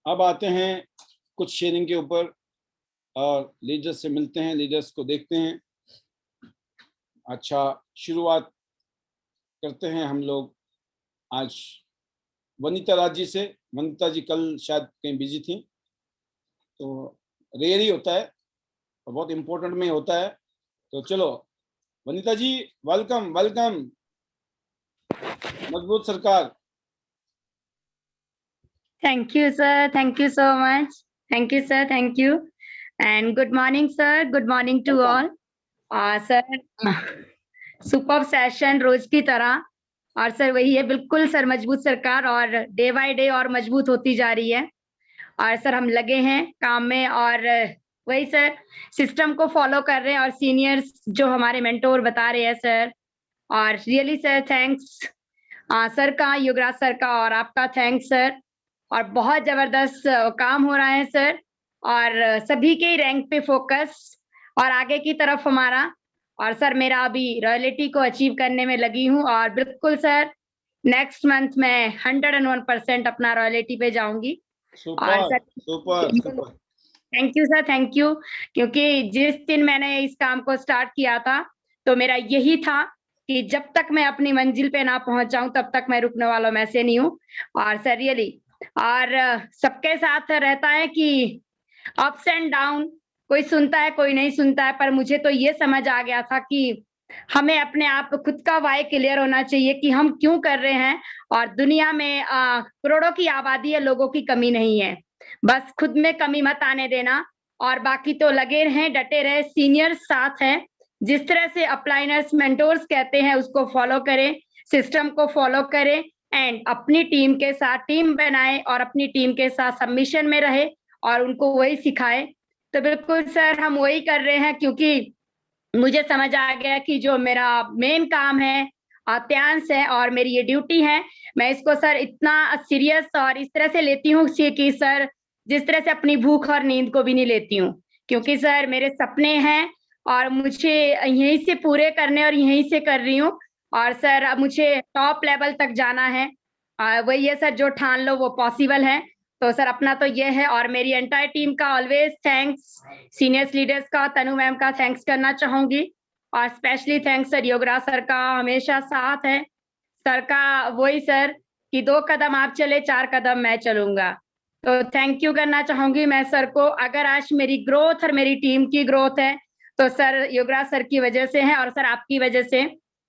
अब आते हैं कुछ शेयरिंग के ऊपर और लीडर्स से मिलते हैं, लीडर्स को देखते हैं। अच्छा, शुरुआत करते हैं हम लोग आज वनीता राज जी से। वनीता जी कल शायद कहीं बिजी थी, तो रेयर ही होता है और बहुत इम्पोर्टेंट में होता है। तो चलो वनीता जी, वेलकम वेलकम। मजबूत सरकार। Thank you, sir. Thank you so much. Thank you, sir. Thank you. And good morning, sir. Good morning to all. Sir super session रोज की तरह, और सर वही है बिल्कुल सर, मजबूत सरकार और डे बाय डे और मजबूत होती जा रही है। और सर हम लगे हैं काम में, और वही सर सिस्टम को फॉलो कर रहे हैं, और सीनियर्स जो हमारे मेंटोर बता रहे हैं सर। और रियली सर थैंक्स सर का, युवराज सर का, और आपका थैंक्स सर। और बहुत जबरदस्त काम हो रहा है सर, और सभी के रैंक पे फोकस और आगे की तरफ हमारा। और सर मेरा अभी रॉयल्टी को अचीव करने में लगी हूँ, और बिल्कुल सर नेक्स्ट मंथ में 101% अपना रॉयल्टी पे जाऊंगी। और super sir super super. Thank you sir, thank you. क्योंकि जिस दिन मैंने इस काम को स्टार्ट किया था, तो मेरा यही था कि जब तक मैं अपनी मंजिल पे ना पहुंच जाऊं तब तक मैं रुकने वालों में से नहीं हूँ। और सर रियली, और सबके साथ रहता है कि अप्स एंड डाउन, कोई सुनता है कोई नहीं सुनता है, पर मुझे तो ये समझ आ गया था कि हमें अपने आप खुद का वाई क्लियर होना चाहिए कि हम क्यों कर रहे हैं। और दुनिया में करोड़ों की आबादी है, लोगों की कमी नहीं है, बस खुद में कमी मत आने देना। और बाकी तो लगे रहें, डटे रहे, सीनियर्स साथ हैं, जिस तरह से अपलाइनर्स मेंटोर्स कहते हैं उसको फॉलो करें, सिस्टम को फॉलो करें, एंड अपनी टीम के साथ टीम बनाए और अपनी टीम के साथ सबमिशन में रहे और उनको वही सिखाए। तो बिल्कुल सर हम वही कर रहे हैं, क्योंकि मुझे समझ आ गया कि जो मेरा मेन काम है आत्यांश है और मेरी ये ड्यूटी है, मैं इसको सर इतना सीरियस और इस तरह से लेती हूँ कि सर जिस तरह से अपनी भूख और नींद को भी नहीं लेती हूँ, क्योंकि सर मेरे सपने हैं और मुझे यहीं से पूरे करने, और यहीं से कर रही हूँ। और सर अब मुझे टॉप लेवल तक जाना है, वही है सर, जो ठान लो वो पॉसिबल है। तो सर अपना तो ये है, और मेरी एंटायर टीम का ऑलवेज थैंक्स, सीनियर्स लीडर्स का, तनु मैम का थैंक्स करना चाहूंगी। और specially thanks sir Yograj sir का, हमेशा साथ है सर का। वही सर कि 2 कदम आप चले 4 कदम मैं चलूंगा। तो थैंक यू करना चाहूंगी मैं सर को। अगर आज मेरी ग्रोथ और मेरी टीम की ग्रोथ है तो सर योगराज सर की वजह से है, और सर आपकी वजह से,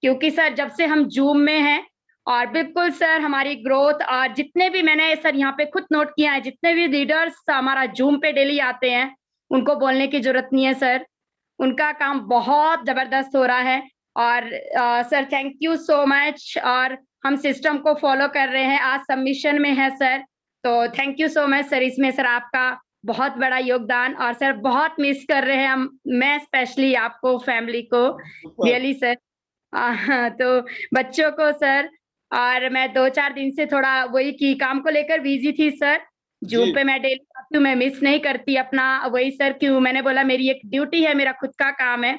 क्योंकि सर जब से हम जूम में हैं, और बिल्कुल सर हमारी ग्रोथ, और जितने भी मैंने सर यहाँ पे खुद नोट किया है, जितने भी लीडर्स हमारा जूम पे डेली आते हैं, उनको बोलने की जरूरत नहीं है सर, उनका काम बहुत जबरदस्त हो रहा है। और sir thank you so much. और हम सिस्टम को फॉलो कर रहे हैं, आज सबमिशन में है सर, तो thank you so much sir. इसमें सर आपका बहुत बड़ा योगदान, और सर बहुत मिस कर रहे हैं हम, मैं स्पेशली आपको, फैमिली को, रियली सर। तो बच्चों को सर, और मैं 2-4 दिन से थोड़ा वही की काम को लेकर बिजी थी सर। जूम पे मैं डेली आती हूँ, मैं मिस नहीं करती अपना, वही सर क्यों मैंने बोला मेरी एक ड्यूटी है, मेरा खुद का काम है।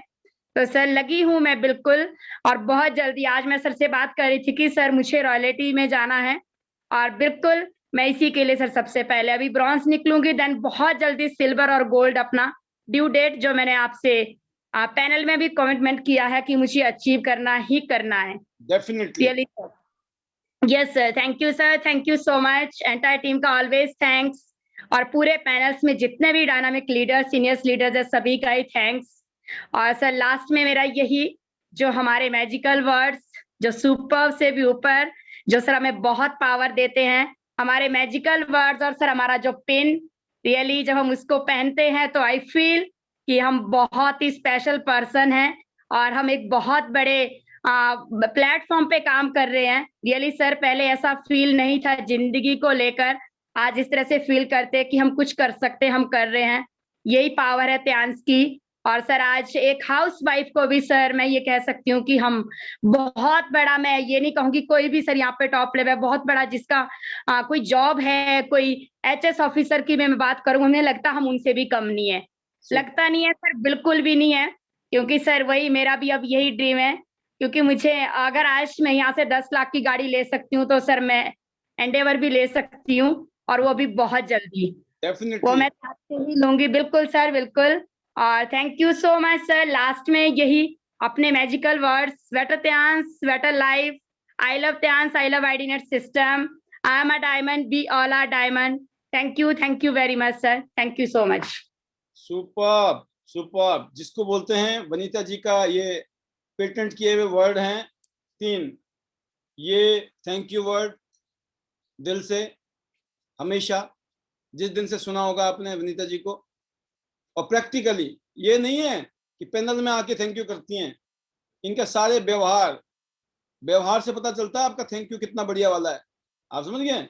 तो सर लगी हूँ मैं बिल्कुल। और बहुत जल्दी आज मैं सर से बात कर रही थी कि सर मुझे रॉयल्टी में जाना है, और बिल्कुल मैं इसी के लिए सर सबसे पहले अभी ब्रॉन्ज निकलूंगी, देन बहुत जल्दी सिल्वर और गोल्ड, अपना ड्यू डेट जो मैंने आपसे पैनल में भी कमिटमेंट किया है कि मुझे अचीव करना ही करना है। Definitely. Really yes sir, thank you sir, thank you so much. Entire team का ऑलवेज थैंक्स, और पूरे पैनल्स में जितने भी डायनामिक लीडर, सीनियर्स लीडर्स है, सभी का ही थैंक्स। और सर लास्ट में मेरा यही, जो हमारे मैजिकल वर्ड्स, जो सुपर से भी ऊपर, जो सर हमें बहुत पावर देते हैं, हमारे मैजिकल वर्ड्स, और सर हमारा जो पिन, रियली जब हम उसको पहनते हैं तो आई फील कि हम बहुत ही स्पेशल पर्सन हैं, और हम एक बहुत बड़े प्लेटफॉर्म पे काम कर रहे हैं। रियली सर पहले ऐसा फील नहीं था जिंदगी को लेकर, आज इस तरह से फील करते हैं कि हम कुछ कर सकते हैं, हम कर रहे हैं, यही पावर है त्यांश की। और सर आज एक हाउस वाइफ को भी सर मैं ये कह सकती हूँ कि हम बहुत बड़ा, मैं ये नहीं कहूंगी कोई भी सर यहाँ पे टॉप लेवल बहुत बड़ा जिसका कोई जॉब है, कोई एचएस ऑफिसर की मैं बात करूँ, हमें लगता हम उनसे भी कम नहीं है, लगता नहीं है सर, बिल्कुल भी नहीं है। क्योंकि सर वही मेरा भी अब यही ड्रीम है, क्योंकि मुझे अगर आज मैं यहाँ से 10 लाख की गाड़ी ले सकती हूँ तो सर मैं एंडेवर भी ले सकती हूँ। और वो भी बहुत जल्दी। वो डेफिनेटली। मैं आपसे ही लूंगी। बिल्कुल सर, बिल्कुल। और thank you so much sir. Last में यही अपने magical words, sweeter Tyansh, sweeter life, I love Tyansh, I love IDNet system, I am a diamond, we all are diamond. Thank you very much sir, thank you so much. Superb, superb. जिसको बोलते हैं वनीता जी का ये patent किए हुए word हैं 3, ये thank you word दिल से, हमेशा, जिस दिन से सुना होगा आपने वनीता जी को। और प्रैक्टिकली ये नहीं है कि पैनल में आके थैंक यू करती हैं, इनका सारे व्यवहार से पता चलता है आपका थैंक यू कितना बढ़िया वाला है। आप समझ गए,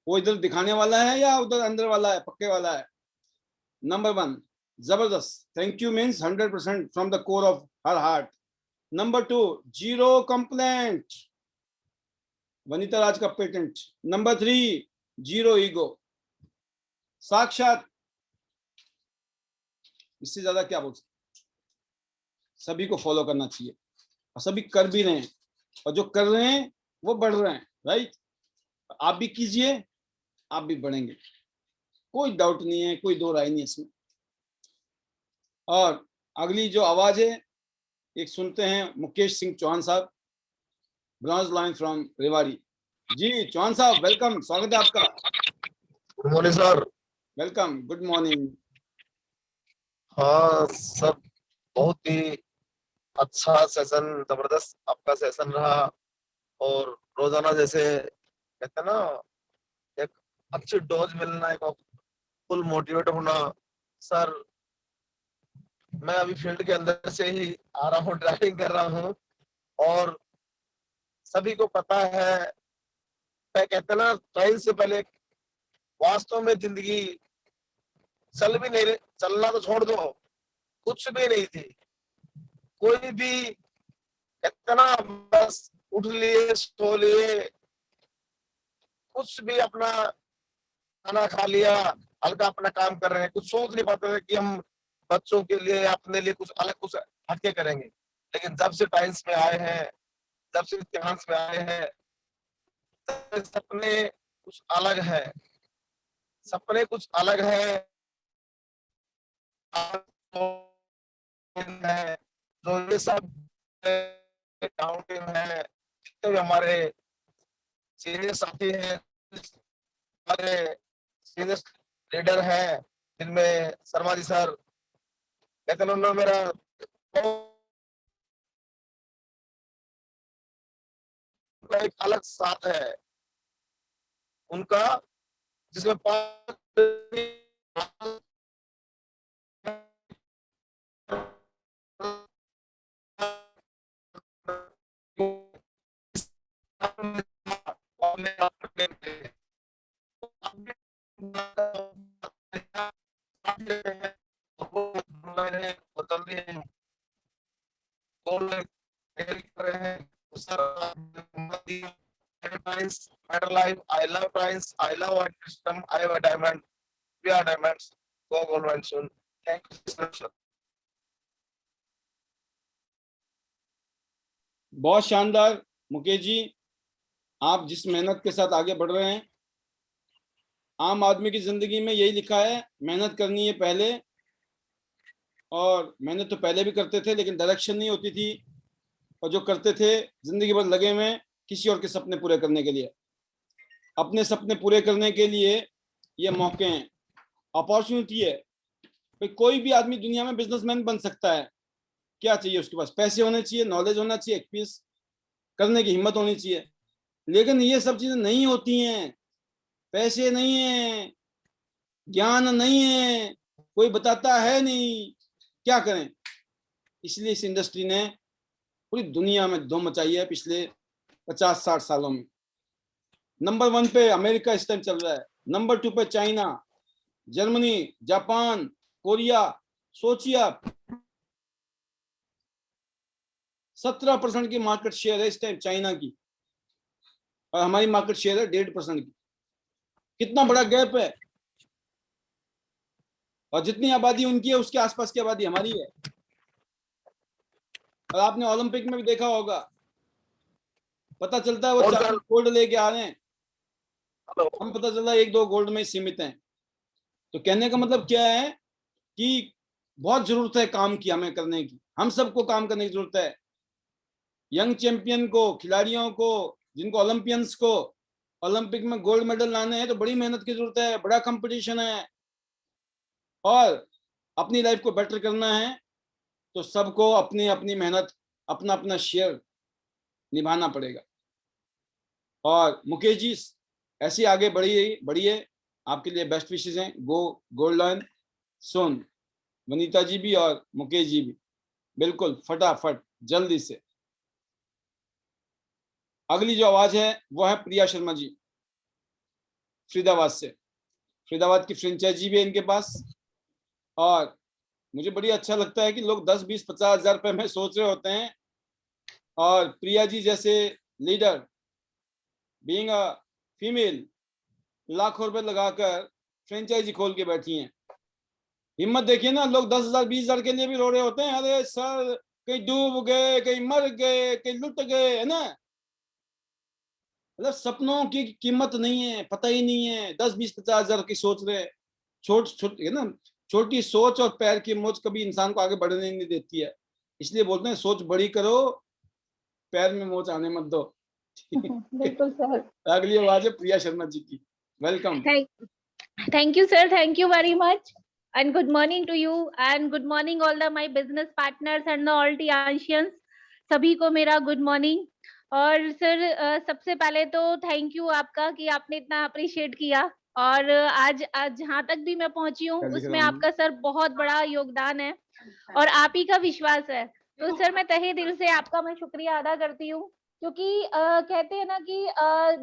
वो इधर दिखाने वाला है या उधर अंदर वाला है, पक्के वाला है। नंबर 1, जबरदस्त। Thank you means 100% from the core of her heart. Number 2, 0 complaint, Vanita Raj का पेटेंट। Number 3, 0 ego. साक्षात, इससे ज्यादा क्या बोल सकते। सभी को फॉलो करना चाहिए और सभी कर भी रहे हैं, और जो कर रहे हैं वो बढ़ रहे हैं। राइट, आप भी कीजिए, आप भी बढ़ेंगे, कोई डाउट नहीं है, कोई दो राय नहीं इसमें। और अगली जो आवाज है एक सुनते हैं, मुकेश सिंह चौहान साहब, ब्रॉन्ज लाइन फ्रॉम रेवाड़ी। जी चौहान साहब, वेलकम, स्वागत है आपका। Good morning sir. Welcome, good morning. हाँ सब बहुत ही अच्छा सेशन, जबरदस्त आपका सेशन रहा। और रोजाना जैसे कहते हैं ना, एक अच्छी डोज मिलना, एक फुल मोटिवेट होना। सर मैं अभी फील्ड के अंदर से ही आ रहा हूँ, ड्राइविंग कर रहा हूँ, और सभी को पता है, मैं कहते हैं ना, ट्रेन से पहले वास्तव में जिंदगी चल भी नहीं, चलना तो छोड़ दो, कुछ भी नहीं थी। कोई भी कहते ना, बस उठ लिए, सो लिए, कुछ भी अपना खाना खा लिया, हल्का अपना काम कर रहे हैं, कुछ सोच नहीं पाते थे कि हम बच्चों के लिए, अपने लिए कुछ अलग, कुछ हटके करेंगे। लेकिन जब से टाइम्स में आए हैं, जब से इतिहास में आए हैं, सपने कुछ अलग है, सपने कुछ अलग है। जो ये सब काउंटिंग है, जितने भी हमारे सीनियर साथी हैं, हमारे सीनियर लीडर हैं, जिनमें शर्मा जी सर, कहते हैं उन्होंने मेरा एक अलग साथ है उनका, जिसमें 5 I love Prince, I love our system, I have a diamond, we are diamonds, go gold one soon. Thank you sir. बहुत शानदार मुकेश जी, आप जिस मेहनत के साथ आगे बढ़ रहे हैं, आम आदमी की जिंदगी में यही लिखा है, मेहनत करनी है पहले। और मेहनत तो पहले भी करते थे, लेकिन डायरेक्शन नहीं होती थी, और जो करते थे जिंदगी भर लगे हुए किसी और के सपने पूरे करने के लिए। अपने सपने पूरे करने के लिए ये मौके हैं, अपॉर्चुनिटी है। कोई भी आदमी दुनिया में बिजनेसमैन बन सकता है। क्या चाहिए उसके पास? पैसे होने चाहिए, नॉलेज होना चाहिए, एक्सपीरियंस करने की हिम्मत होनी चाहिए। लेकिन ये सब चीजें नहीं होती हैं, पैसे नहीं है, ज्ञान नहीं है, कोई बताता है नहीं, क्या करें? इसलिए इस इंडस्ट्री ने पूरी दुनिया में धूम मचाई है पिछले 50-60 सालों में। नंबर 1 पे अमेरिका इस टाइम चल रहा है, नंबर 2 पे चाइना, जर्मनी, जापान, कोरिया। सोचिए आप, 17% की मार्केट शेयर है इस टाइम चाइना की, और हमारी मार्केट शेयर है 1.5% की। कितना बड़ा गैप है। और जितनी आबादी उनकी है, उसके आसपास की आबादी हमारी है। और आपने ओलंपिक में भी देखा होगा, पता चलता है वो 4 गोल्ड लेके आ रहे हैं। हम पता चला 1-2 गोल्ड में सीमित हैं। तो कहने का मतलब क्या है कि बहुत जरूरत है काम की, हमें करने की, हम सबको काम करने की जरूरत है। यंग चैंपियन को, खिलाड़ियों को, जिनको ओलंपियंस को ओलंपिक में गोल्ड मेडल लाने हैं, तो बड़ी मेहनत की जरूरत है, बड़ा कंपटीशन है, और अपनी लाइफ को बेटर करना है तो सबको अपनी अपनी मेहनत, अपना अपना शेयर निभाना पड़ेगा। और मुकेश जी ऐसे आगे बढ़िए, आपके लिए बेस्ट विशेस हैं। गो गोल्ड लाइन सोन, वनीता जी भी और मुकेश जी भी, बिल्कुल फटाफट जल्दी से। अगली जो आवाज है वो है प्रिया शर्मा जी, फरीदाबाद से। फरीदाबाद की फ्रेंचाइजी भी है इनके पास, और मुझे बड़ी अच्छा लगता है कि लोग 10, 20, 50 हजार रुपए में सोच रहे होते हैं, और प्रिया जी जैसे लीडर, बीइंग अ फीमेल, लाखों रुपए लगाकर फ्रेंचाइजी खोल के बैठी हैं। हिम्मत देखिए ना, लोग 10,000, 20,000 के लिए भी रो रहे होते हैं, अरे सर कहीं डूब गए, कहीं मर गए, कहीं लुट गए, है ना। मतलब सपनों की कीमत नहीं है, पता ही नहीं है। 10, 20, 50 हजार की सोच रहे, छोट है ना, छोटी सोच और पैर की मोच कभी इंसान को आगे बढ़ने नहीं देती है। इसलिए बोलते हैं सोच बड़ी करो, पैर में मोच आने मत दो। बिल्कुल सर। अगली आवाज है प्रिया शर्मा जी की, welcome. Thank you sir, thank you very much and good morning to you and good morning all the my business partners and the all Tiantians, सभी को मेरा गुड मॉर्निंग। और सर सबसे पहले तो थैंक यू आपका कि आपने इतना अप्रिशिएट किया, और आज जहाँ तक भी मैं पहुंची हूँ उसमें आपका सर बहुत बड़ा योगदान है और आप ही का विश्वास है। तो सर मैं तहे दिल से आपका मैं शुक्रिया अदा करती हूँ, क्योंकि कहते हैं ना कि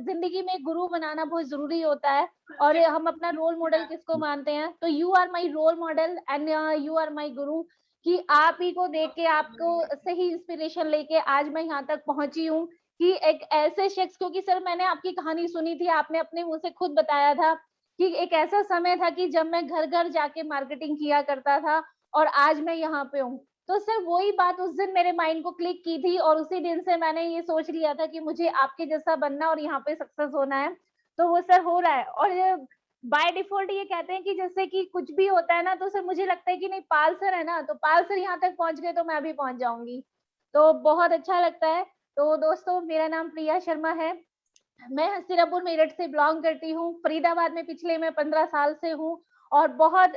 जिंदगी में गुरु बनाना बहुत जरूरी होता है, और हम अपना रोल मॉडल किसको मानते हैं, तो you are my role model and you are my guru, कि आप ही को देख के, आपको सही इंस्पिरेशन लेके आज मैं यहाँ तक पहुंची हूँ कि एक ऐसे शख्स, क्योंकि सर मैंने आपकी कहानी सुनी थी, आपने अपने मुंह से खुद बताया था कि एक ऐसा समय था कि जब मैं घर घर जाके मार्केटिंग किया करता था और आज मैं यहाँ पे हूँ। तो सर वही बात उस दिन मेरे माइंड को क्लिक की थी, और उसी दिन से मैंने ये सोच लिया था कि मुझे आपके जैसा बनना और यहाँ पे सक्सेस होना है। तो वो सर हो रहा है, और बाय डिफॉल्ट ये कहते हैं कि जैसे कि कुछ भी होता है ना, तो सर मुझे लगता है कि नहीं, पाल सर है ना, तो पाल सर यहाँ तक पहुंच गए तो मैं भी पहुंच जाऊंगी, तो बहुत अच्छा लगता है। तो दोस्तों मेरा नाम प्रिया शर्मा है, मैं हस्तिनापुर मेरठ से बिलोंग करती हूँ। फरीदाबाद में पिछले मैं 15 साल से हूँ, और बहुत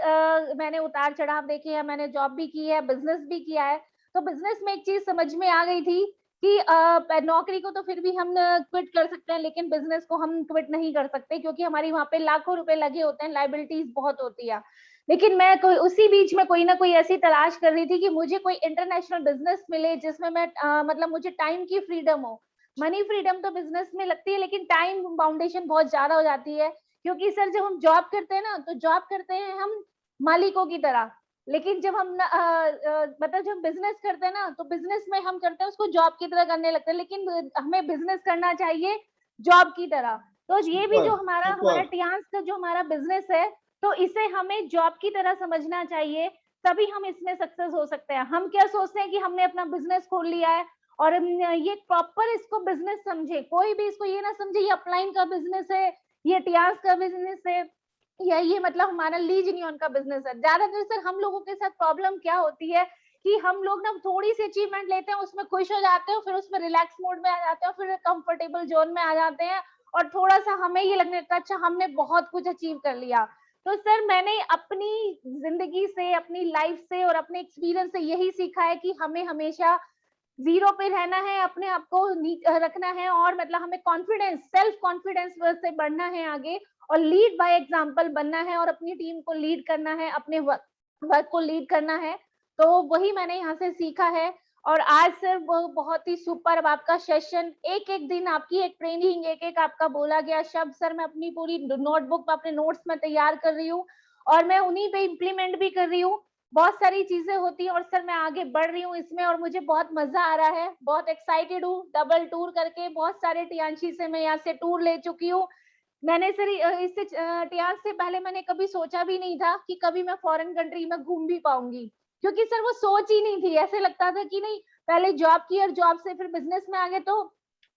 मैंने उतार चढ़ाव देखे हैं, मैंने जॉब भी की है, बिजनेस भी किया है। तो बिजनेस में एक चीज समझ में आ गई थी कि नौकरी को तो फिर भी हम क्विट कर सकते हैं, लेकिन बिजनेस को हम क्विट नहीं कर सकते, क्योंकि हमारी वहां पे लाखों रुपए लगे होते हैं, लाइबिलिटीज बहुत होती है। लेकिन मैं उसी बीच में कोई ना कोई ऐसी तलाश कर रही थी कि मुझे कोई इंटरनेशनल बिजनेस मिले जिसमें मैं मतलब मुझे टाइम की फ्रीडम हो। मनी फ्रीडम तो बिजनेस में लगती है, लेकिन टाइम बाउंडेशन बहुत ज्यादा हो जाती है, क्योंकि सर जब हम जॉब करते हैं ना, तो जॉब करते हैं हम मालिकों की तरह, लेकिन जब हम मतलब जब बिजनेस करते हैं ना, तो बिजनेस में हम करते हैं उसको जॉब की तरह करने लगते हैं, लेकिन हमें बिजनेस करना चाहिए जॉब की तरह। तो ये भी जो हमारा टियांस का जो हमारा बिजनेस है, तो इसे हमें जॉब की तरह समझना चाहिए, तभी हम इसमें सक्सेस हो सकते हैं। हम क्या सोचते हैं कि हमने अपना बिजनेस खोल लिया है और ये प्रॉपर इसको बिजनेस समझे, कोई भी इसको ये ना समझे ये अपलाइन का बिजनेस है, ये टियांस का बिजनेस है, या ये मतलब हमारा लीज यूनियन का बिजनेस है। ज्यादातर सर हम लोगों के साथ प्रॉब्लम क्या होती है कि हम लोग ना थोड़ी सी अचीवमेंट लेते हैं, उसमें खुश हो जाते हैं, फिर उसमें रिलैक्स मोड में आ जाते हैं, फिर कंफर्टेबल जोन में आ जाते हैं, और थोड़ा सा हमें ये लगने लगता है अच्छा हमने बहुत कुछ अचीव कर लिया। तो सर मैंने अपनी जिंदगी से, अपनी लाइफ से और अपने एक्सपीरियंस से यही सीखा है कि हमें हमेशा जीरो पे रहना है, अपने आप को रखना है, और मतलब हमें कॉन्फिडेंस, सेल्फ कॉन्फिडेंस से बढ़ना है आगे, और लीड बाय एग्जांपल बनना है, और अपनी टीम को लीड करना है, अपने वर्क को लीड करना है। तो वही मैंने यहाँ से सीखा है। और आज सर वो बहुत ही सुपर आपका सेशन, एक एक दिन आपकी एक ट्रेनिंग, एक एक आपका बोला गया शब्द सर मैं अपनी पूरी नोटबुक में, अपने नोट्स में तैयार कर रही हूँ, और मैं उन्हीं पे इम्प्लीमेंट भी कर रही हूँ। बहुत सारी चीजें होती हैं, और सर मैं आगे बढ़ रही हूँ इसमें, और मुझे बहुत मजा आ रहा है, बहुत एक्साइटेड हूँ। डबल टूर करके बहुत सारे टियांशी से मैं यहाँ से टूर ले चुकी हूँ। मैंने सर इससे टियांश से पहले मैंने कभी सोचा भी नहीं था कि कभी मैं फॉरेन कंट्री में घूम भी पाऊंगी, क्योंकि सर वो सोच ही नहीं थी। ऐसे लगता था कि नहीं, पहले जॉब की और जॉब से फिर बिजनेस में आ गए, तो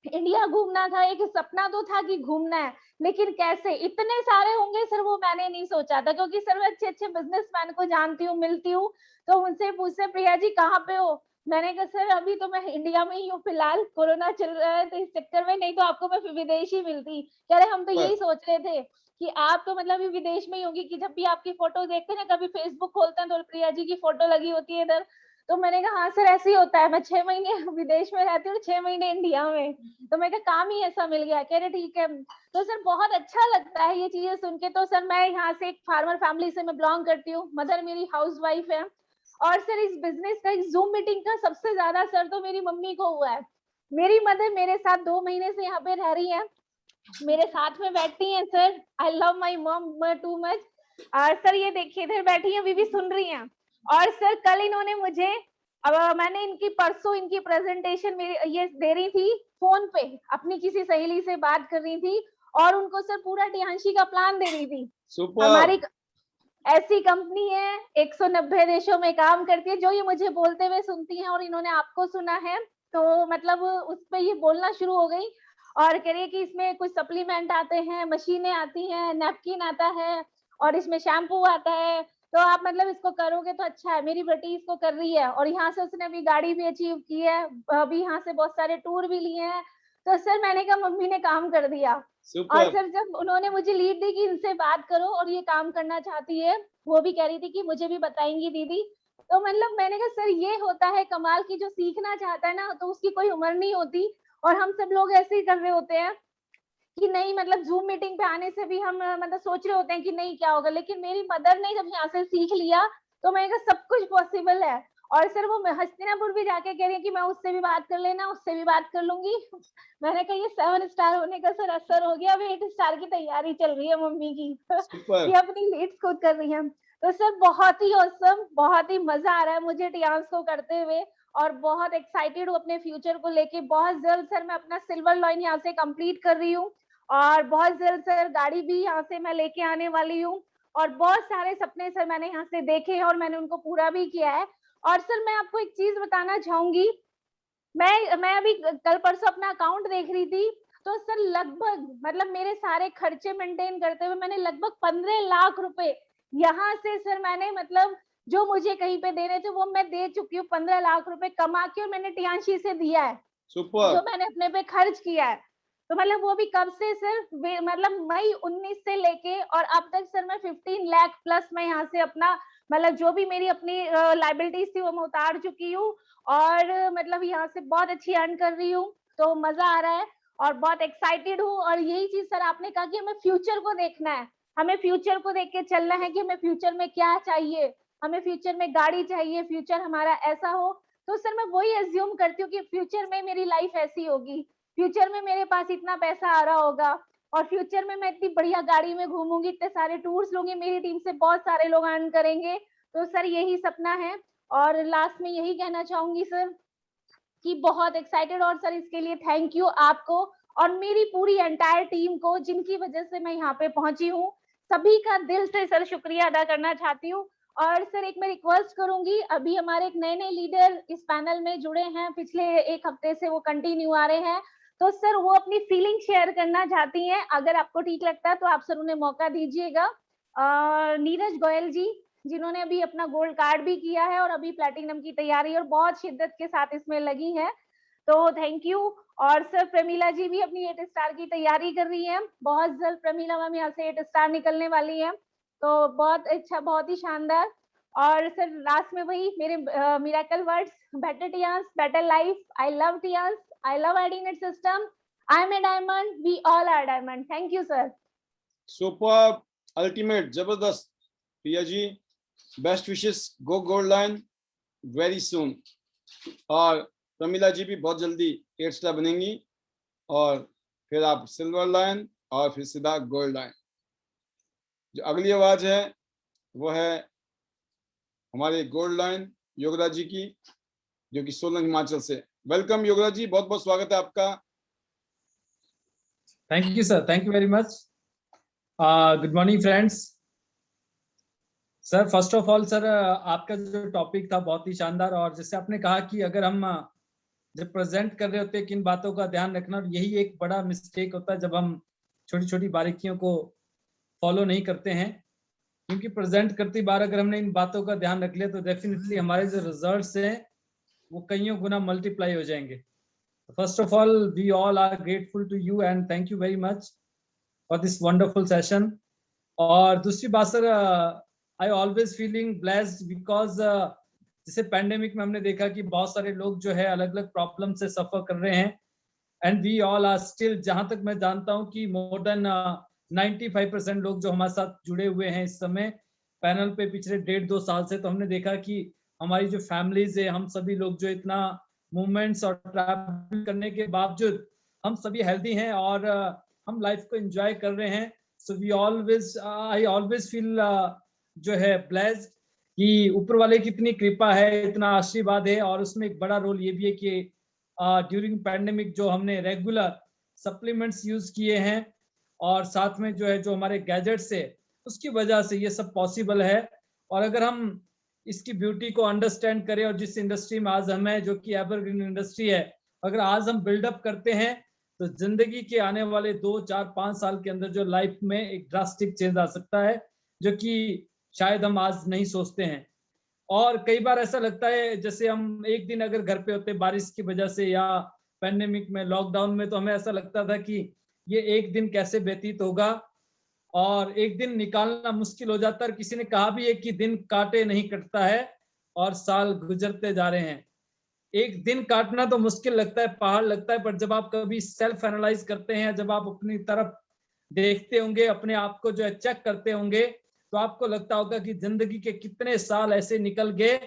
इंडिया घूमना था, एक सपना तो था कि घूमना है, लेकिन कैसे इतने सारे होंगे सर वो मैंने नहीं सोचा था, क्योंकि सर मैं अच्छे अच्छे बिजनेसमैन को जानती हूँ, मिलती हूँ, तो उनसे पूछते प्रिया जी कहाँ पे हो, मैंने कहा सर अभी तो मैं इंडिया में ही हूँ फिलहाल, कोरोना चल रहा है तो इस चक्कर में, नहीं तो आपको मैं विदेश ही मिलती। कह रहे हम तो यही सोच रहे थे कि आप तो मतलब विदेश में ही होगी, कि जब भी आपकी फोटो देखते हैं ना, कभी फेसबुक खोलते हैं तो प्रिया जी की फोटो लगी होती है इधर, तो मैंने कहा हाँ सर ऐसे ही होता है, मैं 6 महीने विदेश में रहती हूँ, 6 महीने इंडिया में, तो मैं कहा काम ही ऐसा मिल गया। कह रहे ठीक है। तो सर बहुत अच्छा लगता है ये चीजें सुन के। तो सर मैं यहाँ से एक फार्मर फैमिली से मैं बिलोंग करती हूँ, मदर मेरी हाउस वाइफ है, और सर इस बिजनेस का, इस जूम मीटिंग का सबसे ज्यादा सर तो मेरी मम्मी को हुआ है। मेरी मदर मेरे साथ 2 महीने से यहाँ पे रह रही है, मेरे साथ में बैठती हैं sir, I love my mom too much. और सर ये देखिए इधर बैठी है, अभी भी सुन रही हैं। और सर कल इन्होंने मुझे, अब मैंने इनकी परसों इनकी प्रेजेंटेशन मेरी ये दे रही थी फोन पे, अपनी किसी सहेली से बात कर रही थी, और उनको सर पूरा टियांशी का प्लान दे रही थी। सुपर। हमारी ऐसी कंपनी है 190 देशों में काम करती है, जो ये मुझे बोलते हुए सुनती हैं और इन्होंने आपको सुना है, तो मतलब उस पर ये बोलना शुरू हो गई और कह रही है कि इसमें कुछ सप्लीमेंट आते हैं, मशीनें आती हैं, नैपकिन आता है और इसमें शैम्पू आता है, तो आप मतलब इसको करोगे तो अच्छा है। मेरी बेटी इसको कर रही है और यहाँ से उसने अभी गाड़ी भी अचीव की है, अभी यहाँ से बहुत सारे टूर भी लिए हैं। तो सर मैंने कहा मम्मी ने काम कर दिया। और सर जब उन्होंने मुझे लीड दी कि इनसे बात करो और ये काम करना चाहती है, वो भी कह रही थी कि मुझे भी बताएंगी दीदी, तो मतलब मैंने कहा सर ये होता है कमाल की, जो सीखना चाहता है ना तो उसकी कोई उम्र नहीं होती, और हम सब लोग ऐसे ही कर रहे होते हैं कि नहीं, मतलब जूम मीटिंग पे आने से भी हम मतलब सोच रहे होते हैं कि नहीं क्या होगा, लेकिन मेरी मदर ने जब यहाँ से सीख लिया तो मैंने कहा सब कुछ पॉसिबल है। और सर वो हस्तिनापुर भी जाके कह रही है कि मैं उससे भी बात कर लेना, उससे भी बात कर लूंगी। मैंने कहा ये 7 स्टार होने का सर असर हो गया, अभी 8 स्टार की तैयारी चल रही है मम्मी की। ये अपनी लीड्स खुद कर रही है। तो सर बहुत ही औसम, बहुत ही मजा आ रहा है मुझे टियांस को करते हुए, और बहुत एक्साइटेड हूँ अपने फ्यूचर को लेके। बहुत जल्द सर मैं अपना सिल्वर लाइन यहाँ से कंप्लीट कर रही हूँ, और बहुत जल्द सर गाड़ी भी यहाँ से मैं लेके आने वाली हूँ, और बहुत सारे सपने सर मैंने यहाँ से देखे हैं और मैंने उनको पूरा भी किया है। और सर मैं आपको एक चीज बताना चाहूंगी, मैं अभी कल परसों अपना अकाउंट देख रही थी, तो सर लगभग मतलब मेरे सारे खर्चे मेंटेन करते हुए मैंने लगभग 15 लाख रुपए यहाँ से सर मैंने मतलब जो मुझे कहीं पे देने थे वो मैं दे चुकी हूँ। 15 लाख रुपए कमा के और मैंने टियांशी से दिया है, जो मैंने अपने पे खर्च किया है। तो मतलब वो भी कब से सर, मतलब मई 19 से लेके और अब तक सर मैं 15 लाख प्लस मैं यहाँ से अपना मतलब जो भी मेरी अपनी लाइबिलिटीज थी वो मैं उतार चुकी हूँ, और मतलब यहाँ से बहुत अच्छी अर्न कर रही हूँ। तो मजा आ रहा है और बहुत एक्साइटेड हूँ। और यही चीज सर आपने कहा कि हमें फ्यूचर को देखना है, हमें फ्यूचर को देख के चलना है कि हमें फ्यूचर में क्या चाहिए, हमें फ्यूचर में गाड़ी चाहिए, फ्यूचर हमारा ऐसा हो। तो सर मैं वही एज्यूम करती हूँ कि फ्यूचर में मेरी लाइफ ऐसी होगी, फ्यूचर में मेरे पास इतना पैसा आ रहा होगा, और फ्यूचर में मैं इतनी बढ़िया गाड़ी में घूमूंगी, इतने सारे टूर्स लूंगी, मेरी टीम से बहुत सारे लोग अर्न करेंगे। तो सर यही सपना है। और लास्ट में यही कहना चाहूंगी सर कि बहुत एक्साइटेड, और सर इसके लिए थैंक यू आपको और मेरी पूरी एंटायर टीम को, जिनकी वजह से मैं यहाँ पे पहुंची हूँ। सभी का दिल से सर शुक्रिया अदा करना चाहती हूँ। और सर एक मैं रिक्वेस्ट करूंगी, अभी हमारे एक नए नए लीडर इस पैनल में जुड़े हैं, पिछले 1 हफ्ते से वो कंटिन्यू आ रहे हैं, तो सर वो अपनी फीलिंग शेयर करना चाहती हैं। अगर आपको ठीक लगता है तो आप सर उन्हें मौका दीजिएगा। नीरज गोयल जी, जिन्होंने अभी अपना गोल्ड कार्ड भी किया है और अभी प्लैटिनम की तैयारी और बहुत शिद्दत के साथ इसमें लगी है, तो थैंक यू। और सर प्रमीला जी भी अपनी 8 स्टार की तैयारी कर रही हैं, बहुत जल्द प्रमीला मैम यहाँ से 8 स्टार निकलने वाली है, तो बहुत अच्छा, बहुत ही शानदार। और सर लास्ट में वही मेरे miracle words, better Tiens, better life, I love Tiens, आई लव आइडिनेट system, I am a diamond, we all are diamond. Thank you sir. Super, ultimate, जबरदस्त Priya ji, best wishes, go gold line very soon. और प्रमिला जी भी बहुत जल्दी 8 स्टार बनेंगी और फिर आप सिल्वर लाइन और फिर सीधा गोल्ड लाइन। जो अगली आवाज है वो है हमारे गोल्ड लाइन योगराज जी की, जो कि सोलन हिमाचल से। वेलकम योगराज जी, बहुत बहुत स्वागत है आपका। Thank you sir, thank you very much. Good morning friends. Sir first of all sir, आपका जो टॉपिक था बहुत ही शानदार, और जैसे आपने कहा कि अगर हम जब प्रेजेंट कर रहे होते हैं किन बातों का ध्यान रखना, और यही एक बड़ा मिस्टेक होता है जब हम छोटी छोटी बारीकियों को फॉलो नहीं करते हैं। क्योंकि प्रेजेंट करती बार अगर हमने इन बातों का ध्यान रख लिया तो डेफिनेटली हमारे जो रिजल्ट्स हैं वो कईयों गुना मल्टीप्लाई हो जाएंगे। First of all, we all are grateful to you and thank you very much for this wonderful session. और दूसरी बात sir, I always feeling blessed because जैसे पैंडेमिक में हमने देखा कि बहुत सारे लोग जो है अलग अलग प्रॉब्लम से सफर कर रहे हैं, and we all are still, जहां तक मैं जानता हूं कि मोर देन 95% लोग जो हमारे साथ जुड़े हुए हैं इस समय पैनल पे पिछले 1.5-2 साल से, तो हमने देखा कि हमारी जो फैमिलीज है, हम सभी लोग जो इतना मूवमेंट्स और ट्रैवल करने के बावजूद हम सभी हेल्दी हैं और हम लाइफ को एंजॉय कर रहे हैं। So we always, I always feel जो है ब्लेस्ड कि ऊपर वाले की इतनी कृपा है, इतना आशीर्वाद है। और उसमें एक बड़ा रोल ये भी है कि ड्यूरिंग पैंडेमिक जो हमने रेगुलर सप्लीमेंट्स यूज किए हैं और साथ में जो है जो हमारे गैजेट्स है, उसकी वजह से ये सब पॉसिबल है। और अगर हम इसकी ब्यूटी को अंडरस्टैंड करें और जिस इंडस्ट्री में आज हम हैं जो कि एवरग्रीन इंडस्ट्री है, अगर आज हम बिल्डअप करते हैं तो जिंदगी के आने वाले 2, 4, 5 साल के अंदर जो लाइफ में एक ड्रास्टिक चेंज आ सकता है जो कि शायद हम आज नहीं सोचते हैं। और कई बार ऐसा लगता है जैसे हम एक दिन अगर घर पे होते बारिश की वजह से या पैंडेमिक में लॉकडाउन में, तो हमें ऐसा लगता था कि ये एक दिन कैसे व्यतीत होगा, और एक दिन निकालना मुश्किल हो जाता है। किसी ने कहा भी है कि दिन काटे नहीं कटता है और साल गुजरते जा रहे हैं। एक दिन काटना तो मुश्किल लगता है, पहाड़ लगता है, पर जब आप कभी सेल्फ एनालाइज करते हैं, जब आप अपनी तरफ देखते होंगे, अपने आप को जो है चेक करते होंगे, तो आपको लगता होगा कि जिंदगी के कितने साल ऐसे निकल गए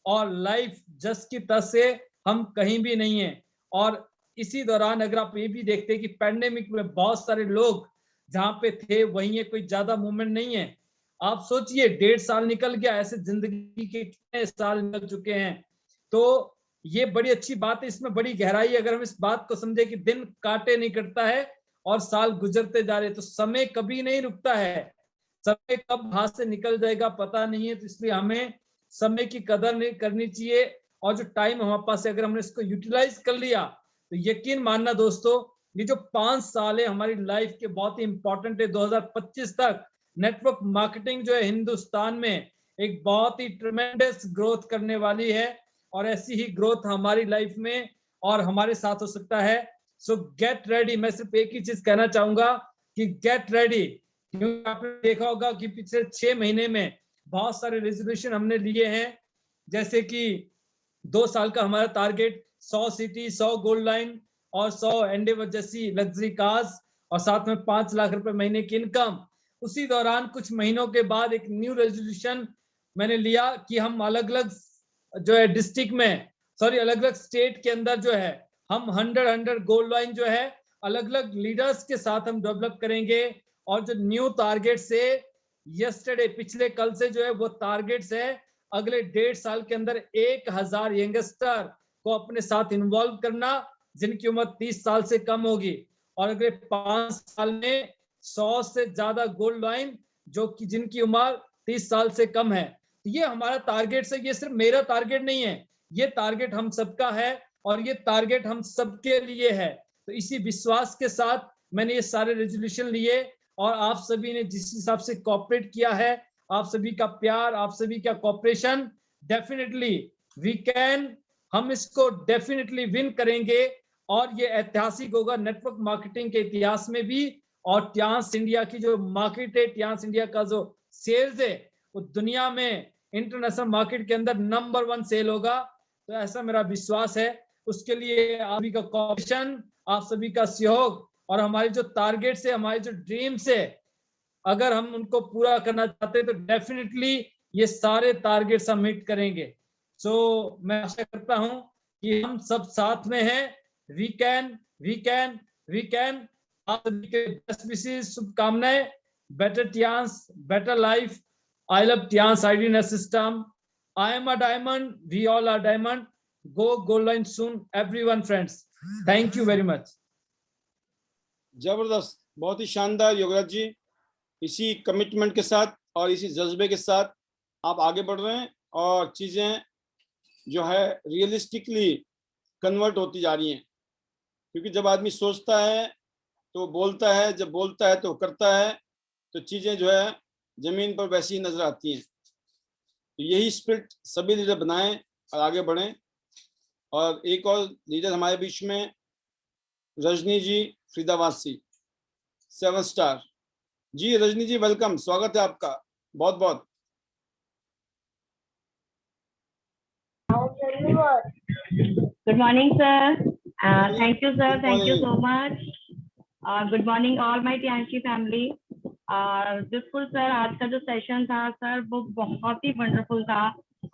और लाइफ जस की तस से हम कहीं भी नहीं है। और इसी दौरान अगर आप ये भी देखते हैं कि पैंडेमिक में बहुत सारे लोग जहां पे थे वहीं है, कोई ज्यादा मूवमेंट नहीं है। आप सोचिए 1.5 साल निकल गया, ऐसे जिंदगी के कितने साल निकल चुके हैं। तो ये बड़ी अच्छी बात है, इसमें बड़ी गहराई है। अगर हम इस बात को समझे कि दिन काटे नहीं कटता है और साल गुजरते जा रहे, तो समय कभी नहीं रुकता है। समय कब हाथ से निकल जाएगा पता नहीं है, तो इसलिए हमें समय की कदर नहीं करनी चाहिए। और जो टाइम हमारे पास है, अगर हमने इसको यूटिलाइज कर लिया तो यकीन मानना दोस्तों, ये जो 5 साल है हमारी लाइफ के बहुत ही इंपॉर्टेंट है। 2025 तक नेटवर्क मार्केटिंग जो है हिंदुस्तान में एक बहुत ही ट्रेमेंडस ग्रोथ करने वाली है, और ऐसी ही ग्रोथ हमारी लाइफ में और हमारे साथ हो सकता है। सो गेट रेडी। मैं सिर्फ एक ही चीज कहना चाहूंगा कि गेट रेडी, क्योंकि आपने देखा होगा कि पिछले 6 महीने में बहुत सारे रेजोल्यूशन हमने लिए हैं, जैसे कि 2 साल का हमारा टारगेट 100 सिटी, 100 गोल्ड लाइन और 100 एंडेवर जैसी लग्जरी कार्स, और साथ में 5 लाख रुपए महीने की इनकम। उसी दौरान कुछ महीनों के बाद एक न्यू रेजोल्यूशन मैंने लिया कि हम अलग अलग जो है डिस्ट्रिक्ट में, सॉरी अलग अलग स्टेट के अंदर जो है हम 100 गोल्ड लाइन जो है अलग अलग लीडर्स के साथ हम डेवलप करेंगे। और जो न्यू टारगेट्स है यस्टरडे, पिछले कल से जो है वो टारगेट्स है अगले 1.5 साल के अंदर 1000 यंगस्टर को अपने साथ इन्वॉल्व करना जिनकी उम्र 30 साल से कम होगी, और अगले 5 साल में 100 से ज्यादा गोल्ड लाइन जो कि जिनकी उम्र 30 साल से कम है। ये हमारा टारगेट है। ये सिर्फ मेरा टारगेट नहीं है, ये टारगेट हम सबका है और ये टारगेट हम सबके लिए है। तो इसी विश्वास के साथ मैंने ये सारे रेजोल्यूशन लिए, और आप सभी ने जिस हिसाब से कोऑपरेट किया है, आप सभी का प्यार, आप सभी का कोऑपरेशन, डेफिनेटली वी कैन, हम इसको डेफिनेटली विन करेंगे। और ये ऐतिहासिक होगा नेटवर्क मार्केटिंग के इतिहास में भी। और ट्यांस इंडिया की जो मार्केट है, ट्यांस इंडिया का जो सेल्स है, वो दुनिया में इंटरनेशनल मार्केट के अंदर नंबर 1 सेल होगा। तो ऐसा मेरा विश्वास है। उसके लिए आप सभी का कोऑपरेशन, आप सभी का सहयोग, और हमारे जो टारगेट्स है, हमारे जो ड्रीम्स है, अगर हम उनको पूरा करना चाहते हैं तो डेफिनेटली ये सारे टारगेट्स हम हिट करेंगे। सो मैं आशा करता हूं कि हम सब साथ में हैं। We can, we can, we can. आप सभी के बेस्ट विशेस, शुभकामनाएं। Better Tiens, better life. I love Tiens आईडीनेस system. I am a diamond, we all are diamond. Go gold line soon everyone friends. Thank you very much. जबरदस्त, बहुत ही शानदार योगराज जी। इसी commitment के साथ और इसी जज्बे के साथ आप आगे बढ़ रहे हैं और चीजें जो है रियलिस्टिकली कन्वर्ट होती जा रही हैं, क्योंकि जब आदमी सोचता है तो बोलता है, जब बोलता है तो करता है, तो चीज़ें जो है जमीन पर वैसी ही नजर आती हैं। तो यही स्पिरिट सभी लीडर बनाएं और आगे बढ़ें। और एक और लीडर हमारे बीच में रजनी जी फरीदाबाद, 7 स्टार जी। रजनी जी वेलकम, स्वागत है आपका बहुत बहुत। Good morning, sir. Thank you, sir. Good Thank you morning. so much. Good morning, all my TNC family. बिल्कुल सर, आज का जो सेशन था सर वो बहुत ही वंडरफुल था।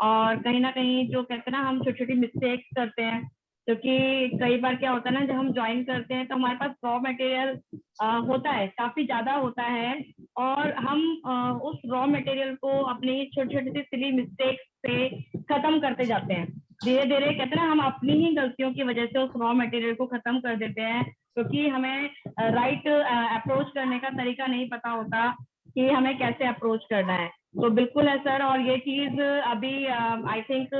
और कहीं ना कहीं जो कहते हैं ना, हम छोटी छोटी मिस्टेक्स करते हैं, क्योंकि कई बार क्या होता है ना, जब हम ज्वाइन करते हैं तो हमारे पास रॉ मटेरियल होता है, काफी ज्यादा होता है, और हम उस रॉ मटेरियल को अपनी छोटी छोटी सी सिली मिस्टेक्स से खत्म करते जाते हैं। धीरे धीरे कहते हैं ना, हम अपनी ही गलतियों की वजह से उस रॉ मटेरियल को खत्म कर देते हैं, क्योंकि हमें राइट अप्रोच करने का तरीका नहीं पता होता कि हमें कैसे अप्रोच करना है। तो बिल्कुल है सर। और ये चीज अभी आई थिंक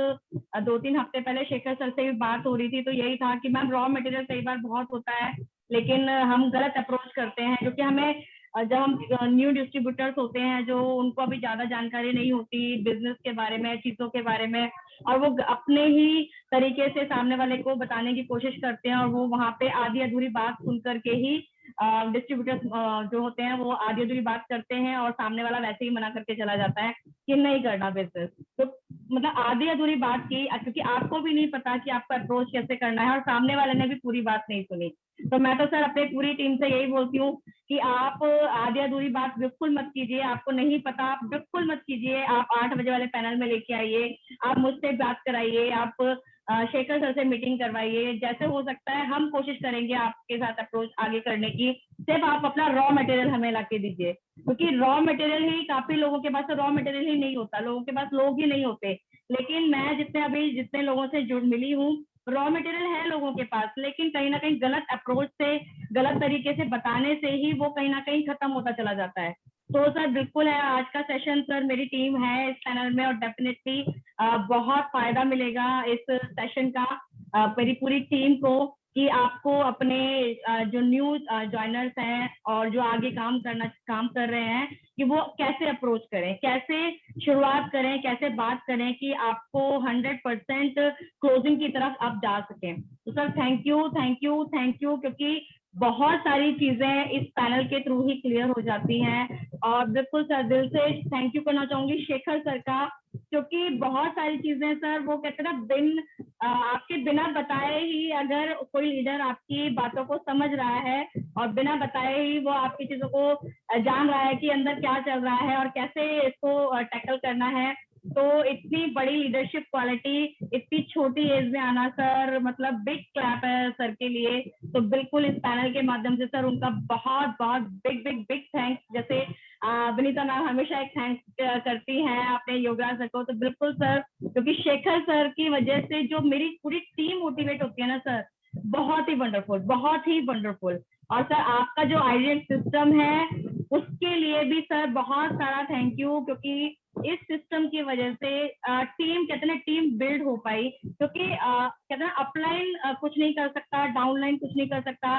2-3 हफ्ते पहले शेखर सर से भी बात हो रही थी, तो यही था कि मैम रॉ मटेरियल कई बार बहुत होता है, लेकिन हम गलत अप्रोच करते हैं, क्योंकि हमें जब हम न्यू डिस्ट्रीब्यूटर्स होते हैं, जो उनको अभी ज्यादा जानकारी नहीं होती बिजनेस के बारे में, चीजों के बारे में, और वो अपने ही तरीके से सामने वाले को बताने की कोशिश करते हैं, और वो वहाँ पे आधी अधूरी बात सुन करके ही डिस्ट्रीब्यूटर्स जो होते हैं वो आधी अधूरी बात करते हैं, और सामने वाला वैसे ही मना करके चला जाता है कि नहीं करना बिजनेस। तो मतलब आधी अधूरी बात की, क्योंकि आपको भी नहीं पता कि आपका अप्रोच कैसे करना है, और सामने वाले ने भी पूरी बात नहीं सुनी। तो मैं तो सर अपनी पूरी टीम से यही बोलती हूँ कि आप आधी अधूरी बात बिल्कुल मत कीजिए। आपको नहीं पता, आप बिल्कुल मत कीजिए। आप 8 बजे वाले पैनल में लेके आइए, आप मुझसे बात कराइए, आप शेखर सर से मीटिंग करवाइए, जैसे हो सकता है हम कोशिश करेंगे आपके साथ अप्रोच आगे करने की। सिर्फ आप अपना रॉ मटेरियल हमें लाके दीजिए, क्योंकि रॉ मटेरियल ही, काफी लोगों के पास रॉ मटेरियल ही नहीं होता, लोगों के पास लोग ही नहीं होते। लेकिन मैं जितने लोगों से जुड़ मिली हूँ, रॉ मटेरियल है लोगों के पास, लेकिन कहीं ना कहीं गलत अप्रोच से, गलत तरीके से बताने से ही वो कहीं ना कहीं खत्म होता चला जाता है। तो सर बिल्कुल है, आज का सेशन सर मेरी टीम है इस चैनल में, और डेफिनेटली बहुत फायदा मिलेगा इस सेशन का मेरी पूरी टीम को, कि आपको अपने जो न्यू ज्वाइनर्स हैं और जो आगे काम कर रहे हैं, कि वो कैसे अप्रोच करें, कैसे शुरुआत करें, कैसे बात करें कि आपको 100% क्लोजिंग की तरफ आप जा सकें। तो सर थैंक यू, क्योंकि बहुत सारी चीजें इस पैनल के थ्रू ही क्लियर हो जाती हैं। और बिल्कुल सर दिल से थैंक यू करना चाहूंगी शेखर सर का, क्योंकि बहुत सारी चीजें सर वो कहते हैं ना, आपके बिना बताए ही अगर कोई लीडर आपकी बातों को समझ रहा है, और बिना बताए ही वो आपकी चीजों को जान रहा है कि अंदर क्या चल रहा है और कैसे इसको टैकल करना है, तो इतनी बड़ी लीडरशिप क्वालिटी इतनी छोटी एज में आना सर, मतलब बिग क्लैप है सर के लिए। तो बिल्कुल इस पैनल के माध्यम से सर उनका बहुत बहुत बिग थैंक्स। जैसे विनीता मैम हमेशा एक थैंक्स करती हैं अपने योगराज सर को, तो बिल्कुल सर, क्योंकि शेखर सर की वजह से जो मेरी पूरी टीम मोटिवेट होती है ना सर, बहुत ही वंडरफुल। और सर आपका जो आइडियल सिस्टम है उसके लिए भी सर बहुत सारा थैंक यू, क्योंकि इस सिस्टम की वजह से टीम कहते हैं टीम बिल्ड हो पाई, क्योंकि कहते हैं अपलाइन कुछ नहीं कर सकता, डाउनलाइन कुछ नहीं कर सकता।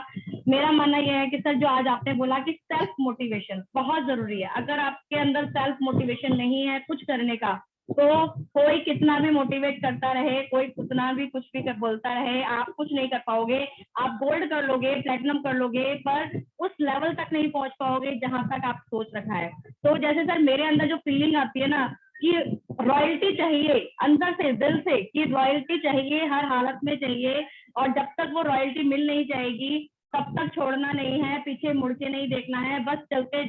मेरा मानना यह है कि सर जो आज आपने बोला कि सेल्फ मोटिवेशन बहुत जरूरी है। अगर आपके अंदर सेल्फ मोटिवेशन नहीं है कुछ करने का, तो कोई कितना भी मोटिवेट करता रहे, कोई कितना भी कुछ भी बोलता रहे, आप कुछ नहीं कर पाओगे। आप गोल्ड कर लोगे, प्लेटिनम कर लोगे, पर उस लेवल तक नहीं पहुंच पाओगे जहां तक आप सोच रखा है। तो जैसे सर मेरे अंदर जो फीलिंग आती है ना कि रॉयल्टी चाहिए अंदर से, दिल से, कि रॉयल्टी चाहिए, हर हालत में चाहिए, और जब तक वो रॉयल्टी मिल नहीं जाएगी तब तक छोड़ना नहीं है, पीछे मुड़ के नहीं देखना है, बस चलते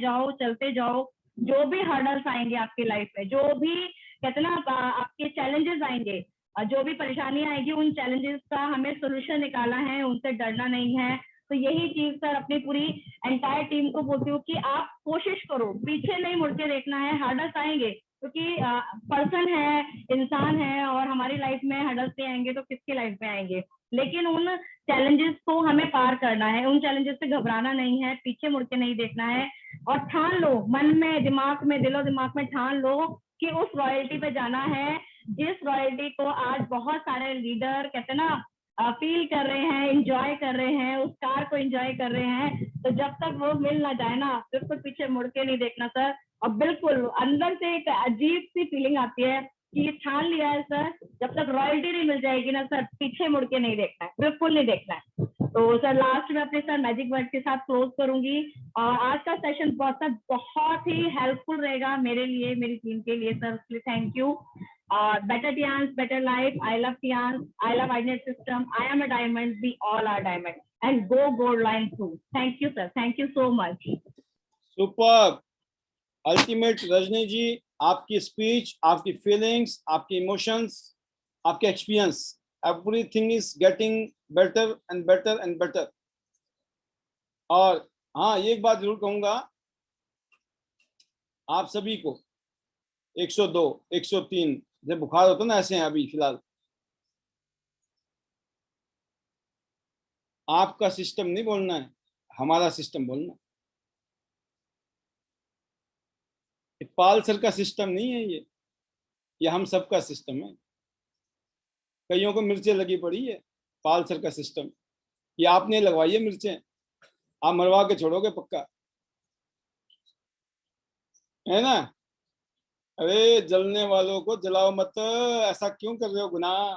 जाओ। जो भी हर्डल्स आएंगे आपकी लाइफ में, जो भी कहते हैं ना आपके चैलेंजेस आएंगे, जो भी परेशानी आएगी, उन चैलेंजेस का हमें सोल्यूशन निकालना है, उनसे डरना नहीं है। तो यही चीज सर अपनी पूरी एंटायर टीम को बोलती हूँ कि आप कोशिश करो, पीछे नहीं मुड़ के देखना है। हर्डल्स आएंगे क्योंकि पर्सन है, इंसान है, और हमारी लाइफ में हर्डल्स नहीं आएंगे तो किसकी लाइफ में आएंगे। लेकिन उन चैलेंजेस को हमें पार करना है, उन चैलेंजेस से घबराना नहीं है, पीछे मुड़ के नहीं देखना है, और ठान लो मन में, दिमाग में, दिलो दिमाग में ठान लो कि उस रॉयल्टी पे जाना है, जिस रॉयल्टी को आज बहुत सारे लीडर कहते हैं ना फील कर रहे हैं, एंजॉय कर रहे हैं, उस कार को एंजॉय कर रहे हैं, तो जब तक वो मिल ना जाए ना, बिल्कुल पीछे मुड़ के नहीं देखना सर। और बिल्कुल अंदर से एक अजीब सी फीलिंग आती है कि ये ठान लिया है सर, जब तक रॉयल्टी नहीं मिल जाएगी ना सर, पीछे मुड़ के नहीं देखना है, बिल्कुल नहीं देखना है। तो सर लास्ट में अपने सर मैजिक वर्ड के साथ क्लोज करूंगी। और आज का सेशन बहुत ही हेल्पफुल रहेगा मेरे लिए, मेरी टीम के लिए सर, इसलिए thank you. Better Tians, better life. I love Tians. I love INET system. I am a diamond. We all are diamond. And go gold line too. Thank you, sir. Thank you so much. Super ultimate. Rajni ji, आपकी speech, आपकी feelings, आपकी emotions, आपके experience, everything is getting better and better and better. और हाँ, ये एक बात जरूर कहूंगा आप सभी को, 102, 103 जब बुखार होता ना, ऐसे हैं अभी फिलहाल, आपका सिस्टम नहीं बोलना है, हमारा सिस्टम बोलना। पाल सर का सिस्टम नहीं है ये हम सबका सिस्टम है। कईयों को मिर्चें लगी पड़ी है, पाल सर का सिस्टम ये आपने लगवाई है मिर्चें, आप मरवा के छोड़ोगे पक्का, है ना। अरे जलने वालों को जलाओ मत, ऐसा क्यों कर रहे हो गुनाह।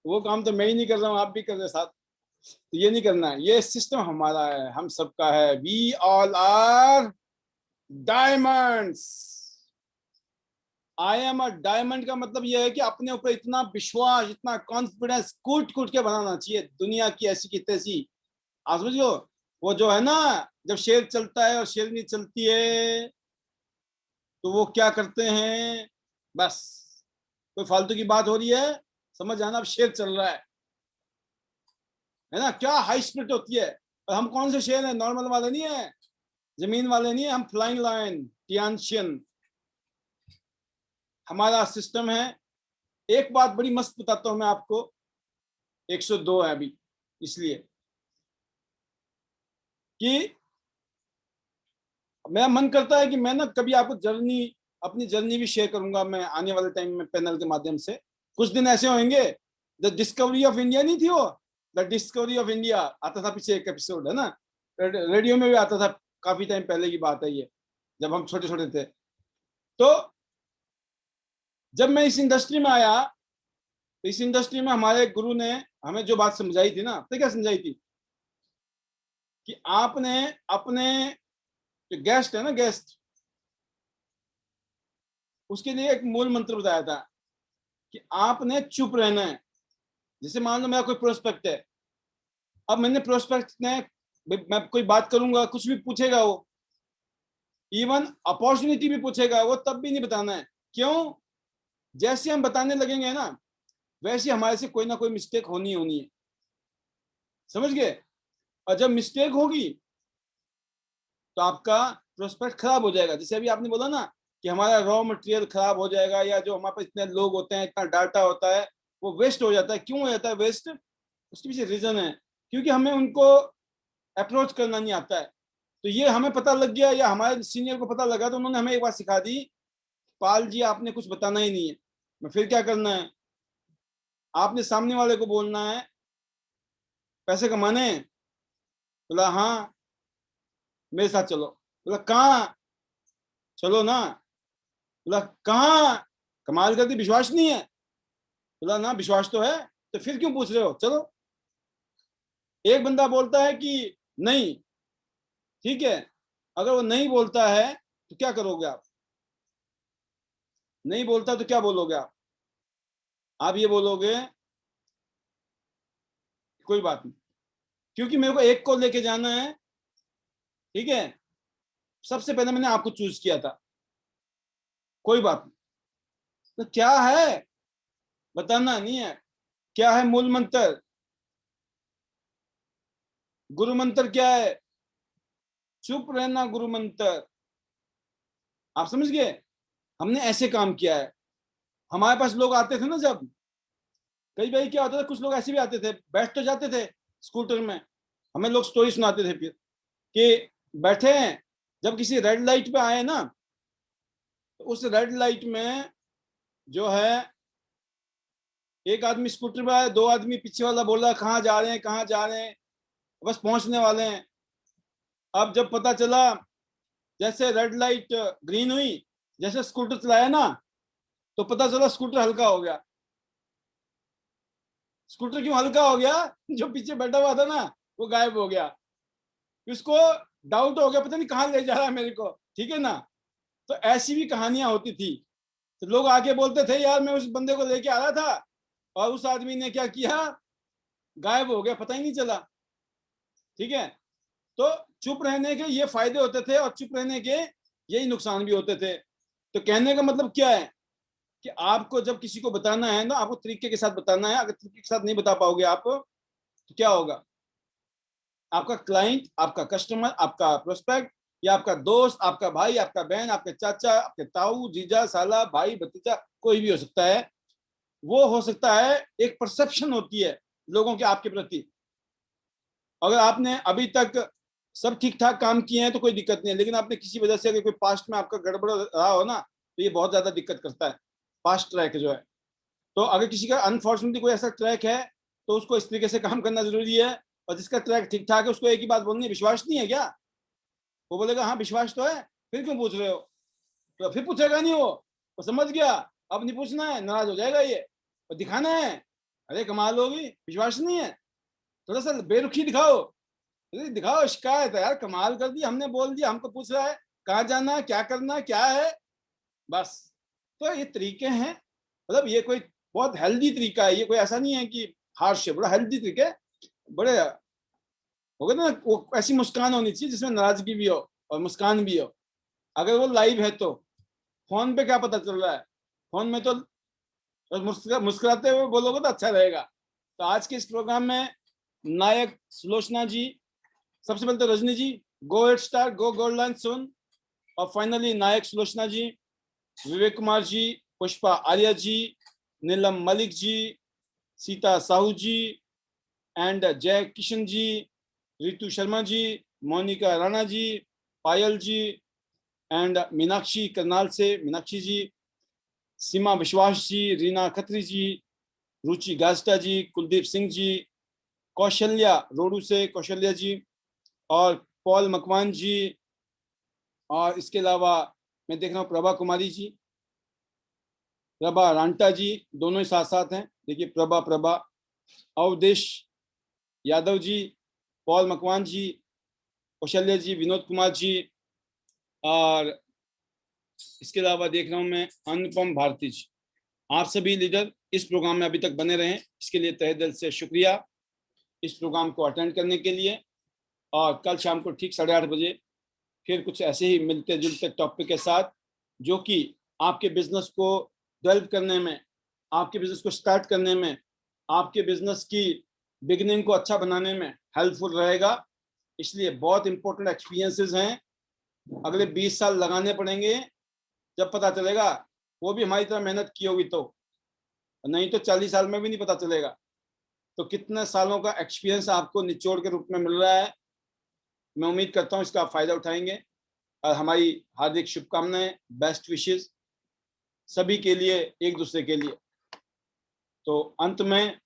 वो काम तो मैं ही नहीं कर रहा हूँ, आप भी कर रहे हो साथ, तो ये नहीं करना है। ये सिस्टम हमारा है, हम सबका है। We all are diamonds. I am a diamond का मतलब यह है कि अपने ऊपर इतना विश्वास, इतना कॉन्फिडेंस कूट कूट के बनाना चाहिए, दुनिया की ऐसी की तैसी। आप समझ लो, वो जो है ना, जब शेर चलता है और शेरनी चलती है तो वो क्या करते हैं, बस कोई फालतू की बात हो रही है, समझ आना, अब शेर चल रहा है ना, क्या हाई स्पीड होती है। और हम कौन से शेर हैं, नॉर्मल वाले नहीं है, जमीन वाले नहीं है, हम फ्लाइंग लायन, टियानशियन हमारा सिस्टम है। एक बात बड़ी मस्त बताता हूं मैं आपको, 102 है अभी, इसलिए कि मेरा मन करता है कि मैं ना कभी आपको अपनी जर्नी भी शेयर करूंगा मैं आने वाले टाइम में पैनल के माध्यम से। कुछ दिन ऐसे होंगे, द डिस्कवरी ऑफ इंडिया नहीं थी वो, द डिस्कवरी ऑफ इंडिया आता था पीछे, एक एपिसोड है ना, रेडियो में भी आता था, काफी टाइम पहले की बात है ये, जब हम छोटे छोटे थे। तो जब मैं इस इंडस्ट्री में आया, तो इस इंडस्ट्री में हमारे गुरु ने हमें जो बात समझाई थी ना, तो क्या समझाई थी कि आपने अपने जो गेस्ट है ना, गेस्ट, उसके लिए एक मूल मंत्र बताया था कि आपने चुप रहना है। जैसे मान लो मेरा कोई प्रोस्पेक्ट है, अब मैंने प्रोस्पेक्ट ने, मैं कोई बात करूंगा, कुछ भी पूछेगा वो, इवन अपॉर्चुनिटी भी पूछेगा वो, तब भी नहीं बताना है। क्यों? जैसे हम बताने लगेंगे ना, वैसे हमारे से कोई ना कोई मिस्टेक होनी है, समझ गए। और जब मिस्टेक होगी तो आपका प्रोस्पेक्ट खराब हो जाएगा। जैसे अभी आपने बोला ना कि हमारा रॉ मटेरियल खराब हो जाएगा, या जो हमारे पास इतने लोग होते हैं, इतना डाटा होता है, वो वेस्ट हो जाता है। क्यों हो जाता है वेस्ट? उसके पीछे रीजन है, क्योंकि हमें उनको अप्रोच करना नहीं आता है। तो ये हमें पता लग गया, या हमारे सीनियर को पता लगा, तो उन्होंने हमें एक बात सिखा दी, पाल जी आपने कुछ बताना ही नहीं है। मैं फिर क्या करना है, आपने सामने वाले को बोलना है पैसे कमाने। बोला हाँ, मेरे साथ चलो। बोला कहाँ? चलो ना। बोला कहाँ? कमाल करती, विश्वास नहीं है? बोला ना, विश्वास तो है, तो फिर क्यों पूछ रहे हो, चलो। एक बंदा बोलता है कि नहीं, ठीक है, अगर वो नहीं बोलता है तो क्या करोगे आप? नहीं बोलता तो क्या बोलोगे आप ये बोलोगे कोई बात नहीं, क्योंकि मेरे को एक को लेके जाना है, ठीक है, सबसे पहले मैंने आपको चूज किया था, कोई बात नहीं। तो क्या है बताना नहीं है। क्या है मूल मंत्र? गुरु मंत्र क्या है? चुप रहना, गुरु मंत्र। आप समझ गए? हमने ऐसे काम किया है। हमारे पास लोग आते थे ना, जब कई बार क्या होता था, कुछ लोग ऐसे भी आते थे, बैठ तो जाते थे स्कूटर में, हमें लोग स्टोरी सुनाते थे फिर कि बैठे हैं, जब किसी रेड लाइट पे आए ना, तो उस रेड लाइट में जो है एक आदमी स्कूटर पे आया, 2 आदमी पीछे वाला बोल रहा कहाँ जा रहे हैं, कहाँ जा रहे हैं, बस पहुंचने वाले हैं। अब जब पता चला, जैसे रेड लाइट ग्रीन हुई, जैसे स्कूटर चलाया ना, तो पता चला स्कूटर हल्का हो गया। स्कूटर क्यों हल्का हो गया? जो पीछे बैठा हुआ था ना, वो गायब हो गया। उसको डाउट हो गया, पता नहीं कहाँ ले जा रहा है मेरे को, ठीक है ना। तो ऐसी भी कहानियां होती थी। तो लोग आके बोलते थे यार मैं उस बंदे को लेके आ रहा था और उस आदमी ने क्या किया, गायब हो गया, पता ही नहीं चला। ठीक है, तो चुप रहने के ये फायदे होते थे और चुप रहने के यही नुकसान भी होते थे। तो कहने का मतलब क्या है कि आपको जब किसी को बताना है ना, आपको तरीके के साथ बताना है। अगर तरीके के साथ नहीं बता पाओगे आप, तो क्या होगा, आपका क्लाइंट, आपका कस्टमर, आपका प्रोस्पेक्ट, या आपका दोस्त, आपका भाई, आपका बहन, आपके चाचा, आपके ताऊ, जीजा, साला, भाई, भतीजा, कोई भी हो सकता है। वो हो सकता है, एक परसेप्शन होती है लोगों के आपके प्रति। अगर आपने अभी तक सब ठीक ठाक काम किए हैं तो कोई दिक्कत नहीं है, लेकिन आपने किसी वजह से अगर कोई पास्ट में आपका गड़बड़ रहा हो ना, तो ये बहुत ज्यादा दिक्कत करता है, पास्ट ट्रैक जो है। तो अगर किसी का अनफॉर्चुनेटली कोई ऐसा ट्रैक है, तो उसको इस तरीके से काम करना जरूरी है। और जिसका ट्रैक ठीक ठाक है, उसको एक ही बात बोलनी है, विश्वास नहीं है क्या? वो बोलेगा हाँ विश्वास तो है, फिर क्यों पूछ रहे हो? तो फिर पूछेगा नहीं वो समझ गया, अब नहीं पूछना है, नाराज हो जाएगा ये। और दिखाना है, अरे कमाल होगी, विश्वास नहीं है, थोड़ा सा बेरुखी दिखाओ, दिखाओ शिकायत है यार, कमाल कर दी, हमने बोल दिया, हमको पूछ रहा है कहाँ जाना, क्या करना, क्या है, बस। तो ये तरीके हैं, मतलब ये कोई बहुत हेल्दी तरीका है, ये कोई ऐसा नहीं है कि हार्श है, बड़ा हेल्दी तरीके, बड़े हो गए ना। वो ऐसी मुस्कान होनी चाहिए जिसमें नाराजगी भी हो और मुस्कान भी हो। अगर वो लाइव है तो फोन पे क्या पता चल रहा है, फोन में तो मुस्कुराते हुए बोलोगे तो अच्छा रहेगा। तो आज के इस प्रोग्राम में नायक सुलोचना जी, सबसे पहले तो रजनी जी, गो हेड स्टार, गो गोल्ड लाइन सुन, और finally Nayak Sulochana ji, Vivek Kumar ji, Pushpa Arya ji, Neelam Malik ji, Sita Sahu ji, and Jai Kishan ji, Ritu Sharma ji, Monika Rana ji, Payal ji, and Meenakshi Karnal से मीनाक्षी जी, सीमा विश्वास जी, रीना खत्री जी, रुचि गाजटा जी, कुलदीप सिंह जी, कौशल्या रोडू से कौशल्या जी, और पॉल मकवान जी, और इसके अलावा मैं देख रहा हूँ प्रभा कुमारी जी, प्रभा रांटा जी, दोनों ही साथ साथ हैं। देखिए प्रभा, अवदेश यादव जी, पॉल मकवान जी, कौशल्या जी, विनोद कुमार जी, और इसके अलावा देख रहा हूँ मैं अनुपम भारती जी। आप सभी लीडर इस प्रोग्राम में अभी तक बने रहे, इसके लिए तहे दिल से शुक्रिया इस प्रोग्राम को अटेंड करने के लिए। और कल शाम को ठीक 8:30 बजे फिर कुछ ऐसे ही मिलते जुलते टॉपिक के साथ, जो कि आपके बिजनेस को डेवलप करने में, आपके बिजनेस को स्टार्ट करने में, आपके बिजनेस की बिगनिंग को अच्छा बनाने में हेल्पफुल रहेगा। इसलिए बहुत इंपॉर्टेंट एक्सपीरियंसेस हैं, अगले 20 साल लगाने पड़ेंगे, जब पता चलेगा, वो भी हमारी तरह मेहनत की होगी तो, नहीं तो 40 साल में भी नहीं पता चलेगा। तो कितने सालों का एक्सपीरियंस आपको निचोड़ के रूप में मिल रहा है, मैं उम्मीद करता हूँ इसका आप फायदा उठाएंगे। और हमारी हार्दिक शुभकामनाएं, बेस्ट विशेस सभी के लिए, एक दूसरे के लिए। तो अंत में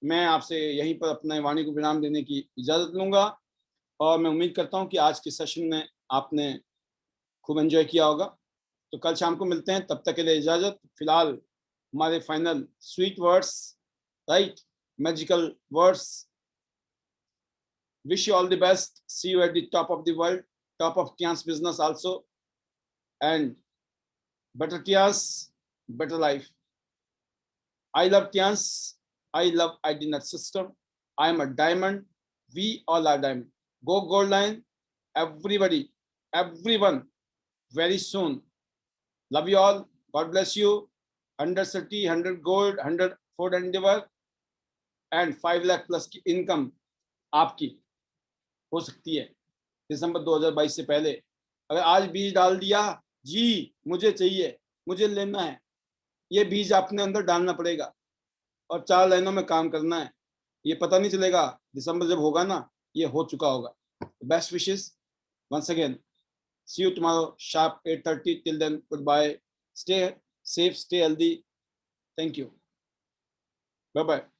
मैं आपसे यहीं पर अपने वाणी को विराम देने की इजाजत लूंगा, और मैं उम्मीद करता हूं कि आज के सेशन में आपने खूब एंजॉय किया होगा। तो कल शाम को मिलते हैं, तब तक के लिए इजाजत। फिलहाल हमारे final sweet words, right, magical words. Wish you all the best. See you at the top of the world, top of Kian's business also, and better Kians, better life. I love Kians. I love IDNet system. I am a diamond. We all are diamond. Go gold line, everybody, everyone, very soon. Love you all. God bless you. 100 city, 100 gold, 100 Ford Endeavor, and 5 lakh plus की income आपकी हो सकती है दिसंबर 2022 से पहले। अगर आज बीज डाल दिया, जी मुझे चाहिए, मुझे लेना है, ये बीज अपने अंदर डालना पड़ेगा और 4 लाइनों में काम करना है। ये पता नहीं चलेगा, दिसंबर जब होगा ना, ये हो चुका होगा। Best wishes once again. See you tomorrow sharp 8:30. Till then, goodbye. Stay safe, stay healthy. Thank you. Bye bye.